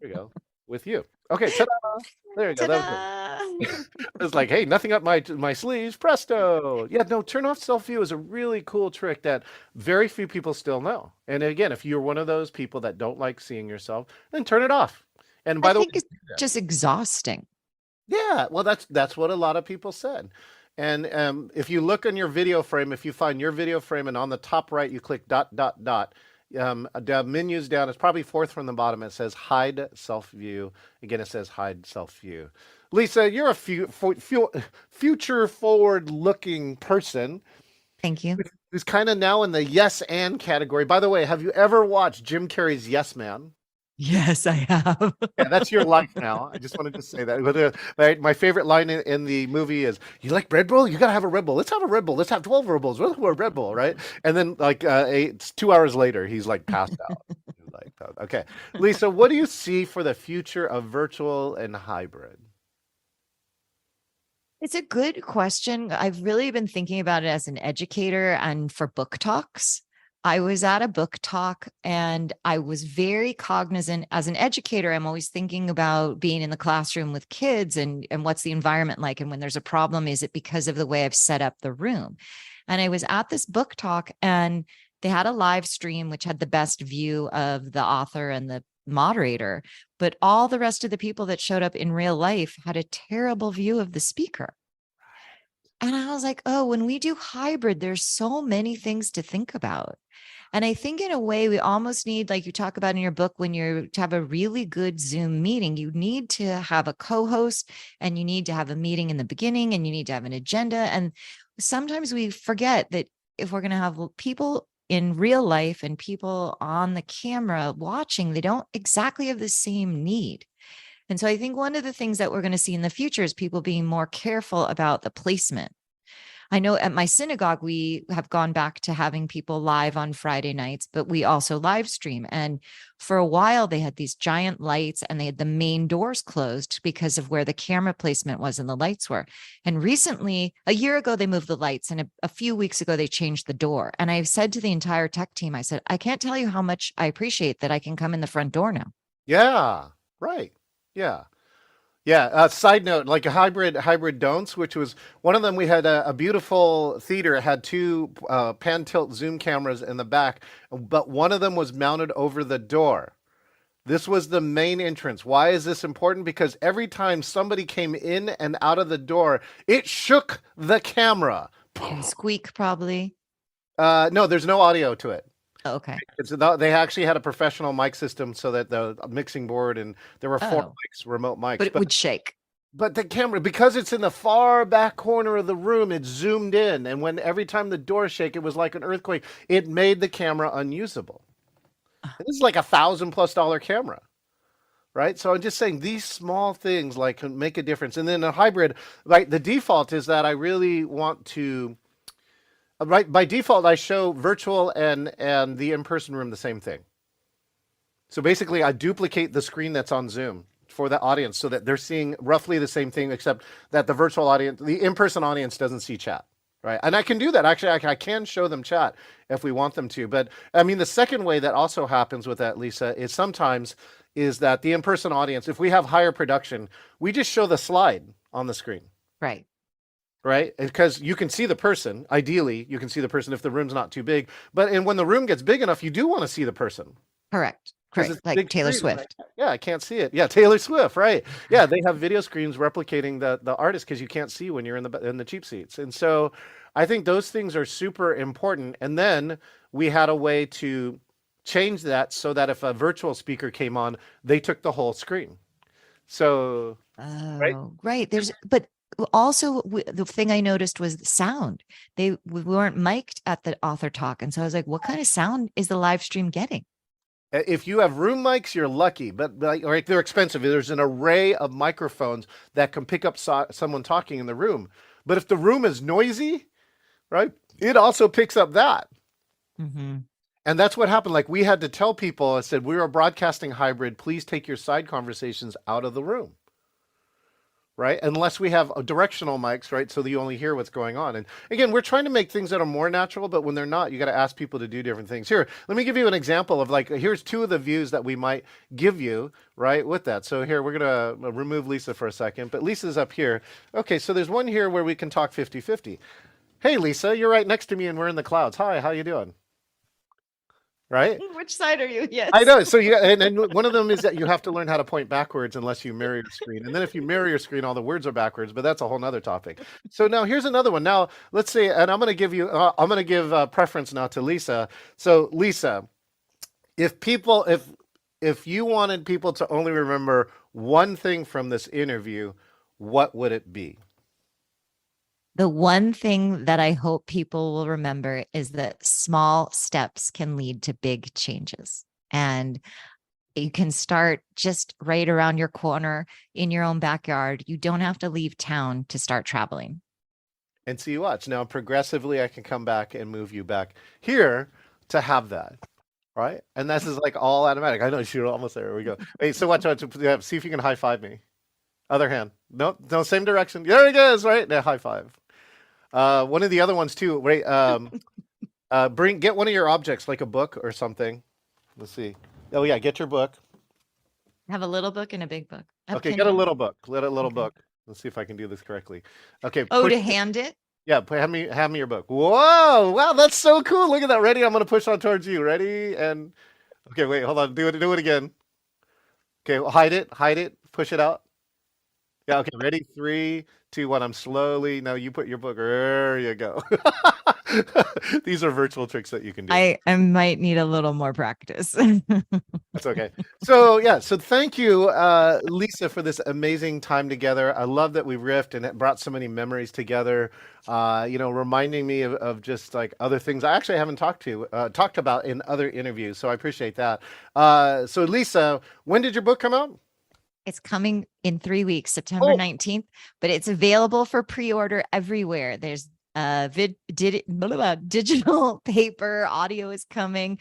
Speaker 1: we go. With you. Okay, ta-da! There you go. That was good.
Speaker 2: Ta-da!
Speaker 1: It's like, hey, nothing up my sleeves, presto. Yeah, no, turn off self view is a really cool trick that very few people still know. And again, if you're one of those people that don't like seeing yourself, then turn it off. And
Speaker 2: I
Speaker 1: by the way,
Speaker 2: think it's just exhausting.
Speaker 1: yeah, well, that's what a lot of people said. And if you look on your video frame, if you find your video frame and on the top right you click dot dot dot, the menu's down. It's probably fourth from the bottom. It says hide self view. Again, it says hide self view. Lisa, you're a future forward looking person
Speaker 2: Thank you.
Speaker 1: who's kind of now in the yes and category. By the way, have you ever watched Jim Carrey's Yes Man?
Speaker 2: Yes, I have.
Speaker 1: Yeah, that's your life now. I just wanted to say that. My favorite line in the movie is, "You like Red Bull? You gotta have a Red Bull. Let's have a Red Bull. Let's have 12 Red Bulls. Let's have a Red Bull, right?" And then like 2 hours later, he's like passed out. He's like, okay, Lisa, what do you see for the future of virtual and hybrid?
Speaker 2: It's a good question. I've really been thinking about it as an educator and for book talks. I was at a book talk and I was very cognizant as an educator. I'm always thinking about being in the classroom with kids and what's the environment like. And when there's a problem, is it because of the way I've set up the room? And I was at this book talk and they had a live stream, which had the best view of the author and the moderator, but all the rest of the people that showed up in real life had a terrible view of the speaker. And I was like, oh, when we do hybrid, there's so many things to think about. And I think in a way, we almost need, like you talk about in your book, when you're to have a really good Zoom meeting, you need to have a co-host and you need to have a meeting in the beginning and you need to have an agenda. And sometimes we forget that if we're going to have people in real life and people on the camera watching, they don't exactly have the same need. And so I think one of the things that we're going to see in the future is people being more careful about the placement. I know at my synagogue, we have gone back to having people live on Friday nights, but we also live stream. And for a while, they had these giant lights and they had the main doors closed because of where the camera placement was and the lights were. And recently, a year ago, they moved the lights and a few weeks ago, they changed the door. And I've said to the entire tech team, I said, I can't tell you how much I appreciate that I can come in the front door now.
Speaker 1: Yeah, right. Yeah. Yeah. Side note, like a hybrid don'ts, which was one of them. We had a beautiful theater. It had two pan tilt zoom cameras in the back, but one of them was mounted over the door. This was the main entrance. Why is this important? Because every time somebody came in and out of the door, it shook the camera.
Speaker 2: And squeak, probably.
Speaker 1: No, there's no audio to it.
Speaker 2: Okay.
Speaker 1: They actually had a professional mic system so that the mixing board and there were four mics, remote mics.
Speaker 2: But it would shake.
Speaker 1: But the camera, because it's in the far back corner of the room, it zoomed in. And when every time the door shake, it was like an earthquake. It made the camera unusable. And this is like $1,000+ camera. right? So I'm just saying these small things like can make a difference. And then a hybrid, right? The default is that I really want to, right? By default, I show virtual and the in-person room the same thing. So basically, I duplicate the screen that's on Zoom for the audience so that they're seeing roughly the same thing, except that the virtual audience, the in-person audience doesn't see chat. Right. And I can do that. Actually, I can show them chat if we want them to. But I mean, the second way that also happens with that, Lisa, is sometimes is that the in-person audience, if we have higher production, we just show the slide on the screen.
Speaker 2: Right.
Speaker 1: Right. Because you can see the person. Ideally, you can see the person if the room's not too big. But and when the room gets big enough, you do want to see the person.
Speaker 2: Correct. Correct. Like Taylor Swift.
Speaker 1: Yeah, I can't see it. Yeah, Taylor Swift, right. Yeah, they have video screens replicating the artist because you can't see when you're in the cheap seats. And so I think those things are super important. And then we had a way to change that so that if a virtual speaker came on, they took the whole screen. So, right?
Speaker 2: Right. But also the thing I noticed was the sound. We weren't mic'd at the author talk. And so I was like, what kind of sound is the live stream getting?
Speaker 1: If you have room mics, you're lucky, but right, they're expensive. There's an array of microphones that can pick up someone talking in the room. But if the room is noisy, right, it also picks up that.
Speaker 2: Mm-hmm.
Speaker 1: And that's what happened. Like we had to tell people, I said, we are broadcasting hybrid. Please take your side conversations out of the room. Right? Unless we have directional mics, right? So that you only hear what's going on. And again, we're trying to make things that are more natural, but when they're not, you got to ask people to do different things. Here, let me give you an example of like, here's two of the views that we might give you, right? With that. So here, we're going to remove Lisa for a second, but Lisa's up here. Okay. So there's one here where we can talk 50-50. Hey, Lisa, you're right next to me and we're in the clouds. Hi, how you doing? Right?
Speaker 2: Which side are you? Yes.
Speaker 1: I know. So and one of them is that you have to learn how to point backwards unless you mirror your screen. And then if you mirror your screen, all the words are backwards, but that's a whole nother topic. So now here's another one. Now let's say, and I'm going to give preference now to Lisa. So Lisa, if you wanted people to only remember one thing from this interview, what would it be?
Speaker 2: The one thing that I hope people will remember is that small steps can lead to big changes. And you can start just right around your corner in your own backyard. You don't have to leave town to start traveling.
Speaker 1: And so you watch. Now, progressively, I can come back and move you back here to have that. Right? And this is like all automatic. I know you're almost there. Here we go. Wait, so watch. See if you can high five me. Other hand. Nope. No, same direction. There it is. Right? Now, high five. One of the other ones too, right? Get one of your objects, like a book or something. Let's see. Oh yeah, get your book.
Speaker 2: I have a little book and a big book.
Speaker 1: Okay, get a little book. Let a little book. Let's see if I can do this correctly. Okay.
Speaker 2: Oh, to hand it?
Speaker 1: Yeah, hand me your book. Whoa! Wow, that's so cool. Look at that. Ready? I'm gonna push on towards you. Ready? And okay, wait, hold on. Do it again. Okay, hide it. Push it out. Yeah. Okay. Ready? 3, 2, 1. I'm slowly. Now you put your book. There you go. These are virtual tricks that you can do.
Speaker 2: I might need a little more practice.
Speaker 1: That's okay. So yeah. So thank you, Lisa, for this amazing time together. I love that we riffed and it brought so many memories together. Reminding me of just like other things I actually haven't talked about in other interviews. So I appreciate that. So Lisa, when did your book come out?
Speaker 2: It's coming in 3 weeks, September 19th, but it's available for pre-order everywhere. There's digital, paper, audio is coming.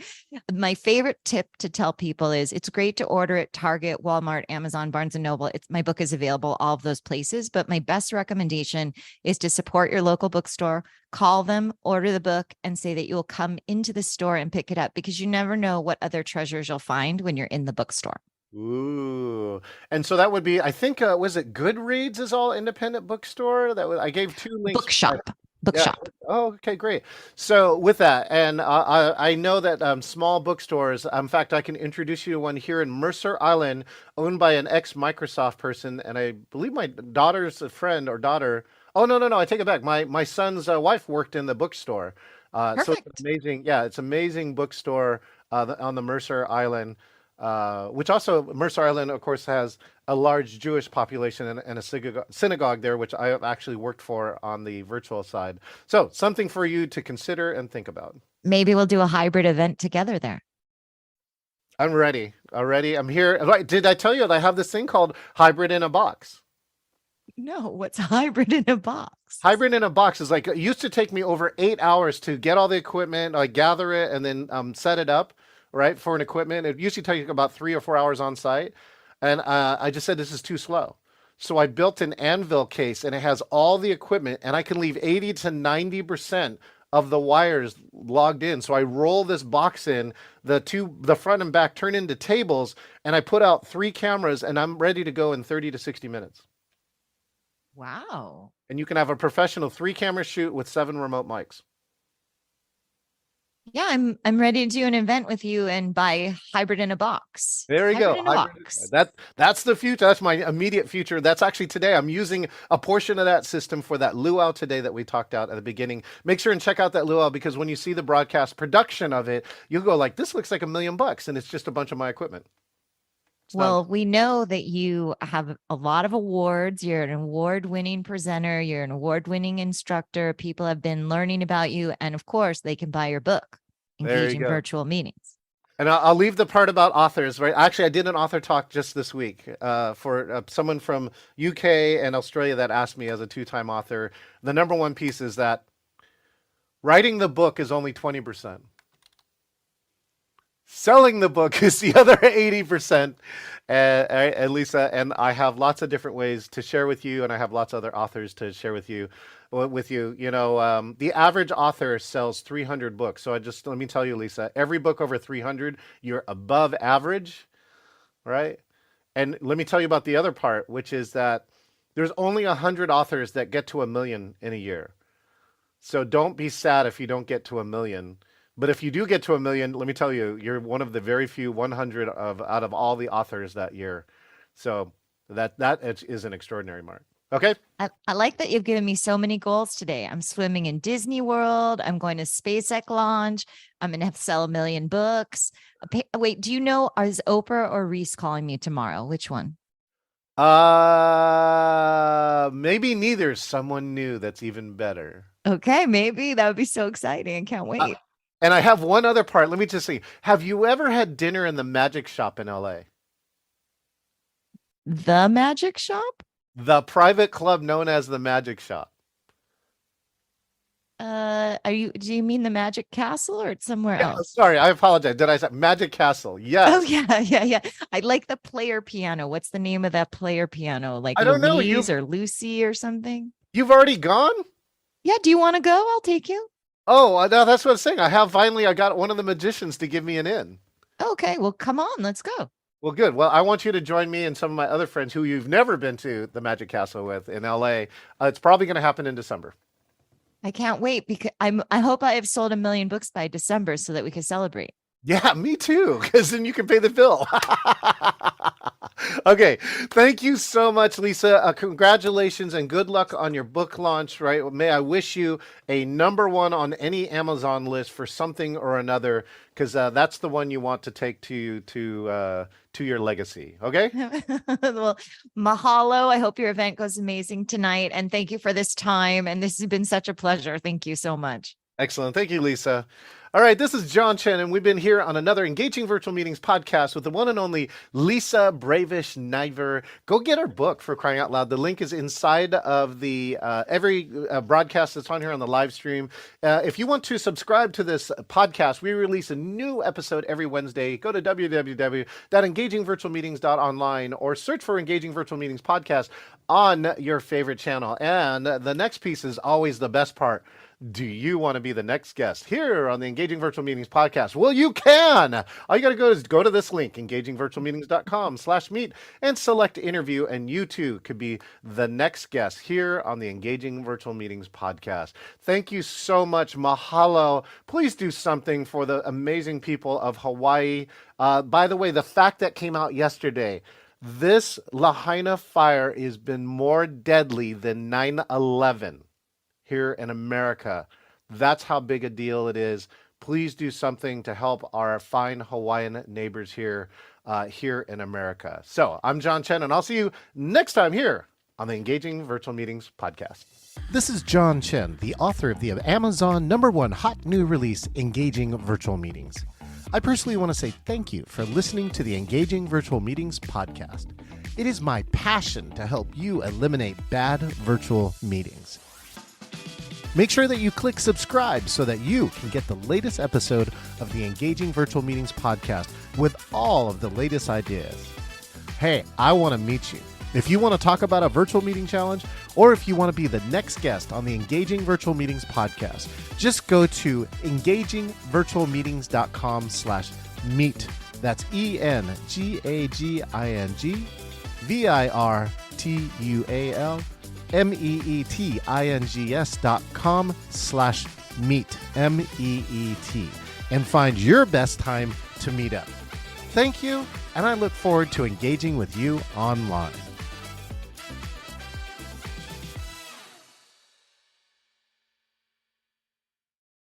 Speaker 2: My favorite tip to tell people is it's great to order at Target, Walmart, Amazon, Barnes & Noble. My book is available all of those places, but my best recommendation is to support your local bookstore, call them, order the book, and say that you will come into the store and pick it up because you never know what other treasures you'll find when you're in the bookstore.
Speaker 1: Ooh. And so that would be, I think, was it Goodreads is all independent bookstore? I gave 2 links.
Speaker 2: Bookshop.
Speaker 1: Yeah. Oh, okay, great. So with that, and I know that small bookstores, in fact, I can introduce you to one here in Mercer Island, owned by an ex-Microsoft person, and I believe my daughter's friend or daughter. Oh, no, I take it back. My son's wife worked in the bookstore. So it's amazing. Yeah, it's amazing bookstore on the Mercer Island. Which also Mercer Island, of course, has a large Jewish population and a synagogue there, which I have actually worked for on the virtual side. So something for you to consider and think about.
Speaker 2: Maybe we'll do a hybrid event together there.
Speaker 1: I'm ready. Already. I'm here. Right. Did I tell you that I have this thing called hybrid in a box?
Speaker 2: No, what's hybrid in a box?
Speaker 1: Hybrid in a box is like it used to take me over 8 hours to get all the equipment, like gather it, and then set it up, right, for an equipment. It used to take about 3 or 4 hours on site, and I just said this is too slow. So I built an anvil case, and it has all the equipment, and I can leave 80 to 90% of the wires logged in. So I roll this box in, the front and back turn into tables, and I put out 3 cameras, and I'm ready to go in 30 to 60 minutes.
Speaker 2: Wow.
Speaker 1: And you can have a professional 3 camera shoot with 7 remote mics.
Speaker 2: Yeah, I'm ready to do an event with you and buy hybrid in a box.
Speaker 1: There you
Speaker 2: Hybrid
Speaker 1: go.
Speaker 2: in a box.
Speaker 1: That's the future. That's my immediate future. That's actually today. I'm using a portion of that system for that luau today that we talked out at the beginning. Make sure and check out that luau because when you see the broadcast production of it, you'll go like, this looks like $1,000,000, and it's just a bunch of my equipment. It's not.
Speaker 2: Well, we know that you have a lot of awards. You're an award-winning presenter. You're an award-winning instructor. People have been learning about you. And of course, they can buy your book,
Speaker 1: There you
Speaker 2: Engaging
Speaker 1: go.
Speaker 2: Virtual Meetings.
Speaker 1: And I'll leave the part about authors, right? Actually, I did an author talk just this week for someone from UK and Australia that asked me as a two-time author. The number one piece is that writing the book is only 20%. Selling the book is the other 80%. And Lisa, and I have lots of different ways to share with you, and I have lots of other authors to share with you. The average author sells 300 books. So let me tell you, Lisa, every book over 300, you're above average, right? And let me tell you about the other part, which is that there's only 100 authors that get to 1,000,000 in a year. So don't be sad if you don't get to 1,000,000. But if you do get to 1,000,000, let me tell you, you're one of the very few 100 out of all the authors that year. So that is an extraordinary mark. Okay.
Speaker 2: I like that you've given me so many goals today. I'm swimming in Disney World. I'm going to SpaceX launch. I'm going to have to sell 1,000,000 books. Wait, do you know, is Oprah or Reese calling me tomorrow? Which one?
Speaker 1: Maybe neither. Someone new that's even better.
Speaker 2: Okay, maybe that would be so exciting. I can't wait.
Speaker 1: And I have one other part. Let me just see. Have you ever had dinner in the Magic Shop in LA?
Speaker 2: The Magic Shop?
Speaker 1: The private club known as the Magic Shop.
Speaker 2: Do you mean the Magic Castle or it's somewhere else?
Speaker 1: Sorry, I apologize. Did I say Magic Castle? Yes.
Speaker 2: Oh yeah. I like the player piano. What's the name of that player piano? Like
Speaker 1: I don't know.
Speaker 2: Louise or Lucy or something?
Speaker 1: You've already gone?
Speaker 2: Yeah, do you want to go? I'll take you.
Speaker 1: Oh, no, that's what I'm saying. I got one of the magicians to give me an in.
Speaker 2: Okay, well, come on, let's go.
Speaker 1: Well, good. Well, I want you to join me and some of my other friends who you've never been to the Magic Castle with in LA. It's probably going to happen in December.
Speaker 2: I can't wait because I hope I have sold 1,000,000 books by December so that we can celebrate.
Speaker 1: Yeah, me too, because then you can pay the bill. Okay, thank you so much, Lisa. Congratulations and good luck on your book launch, right? May I wish you a #1 on any Amazon list for something or another, because that's the one you want to take to your legacy, okay?
Speaker 2: Well, mahalo. I hope your event goes amazing tonight. And thank you for this time. And this has been such a pleasure. Thank you so much.
Speaker 1: Excellent. Thank you, Lisa. All right, this is John Chen, and we've been here on another Engaging Virtual Meetings podcast with the one and only Lisa Bravish Niver. Go get her book, for crying out loud. The link is inside of the every broadcast that's on here on the live stream. If you want to subscribe to this podcast, we release a new episode every Wednesday. Go to www.engagingvirtualmeetings.online or search for Engaging Virtual Meetings podcast on your favorite channel. And the next piece is always the best part. Do you want to be the next guest here on the Engaging Virtual Meetings podcast? Well, you can. All you got to go is go to this link, engagingvirtualmeetings.com/meet, and select interview, and you too could be the next guest here on the Engaging Virtual Meetings podcast. Thank you so much. Mahalo. Please do something for the amazing people of Hawaii. By the way, the fact that came out yesterday, this Lahaina fire has been more deadly than 9/11. Here in America. That's how big a deal it is. Please do something to help our fine Hawaiian neighbors here in America. So I'm John Chen, and I'll see you next time here on the Engaging Virtual Meetings podcast. This is John Chen, the author of the Amazon #1 hot new release, Engaging Virtual Meetings. I personally want to say thank you for listening to the Engaging Virtual Meetings podcast. It is my passion to help you eliminate bad virtual meetings. Make sure that you click subscribe so that you can get the latest episode of the Engaging Virtual Meetings podcast with all of the latest ideas. Hey, I want to meet you. If you want to talk about a virtual meeting challenge, or if you want to be the next guest on the Engaging Virtual Meetings podcast, just go to engagingvirtualmeetings.com/meet. That's engagingvirtualmeetings.com/meet, MEET, and find your best time to meet up. Thank you, and I look forward to engaging with you online.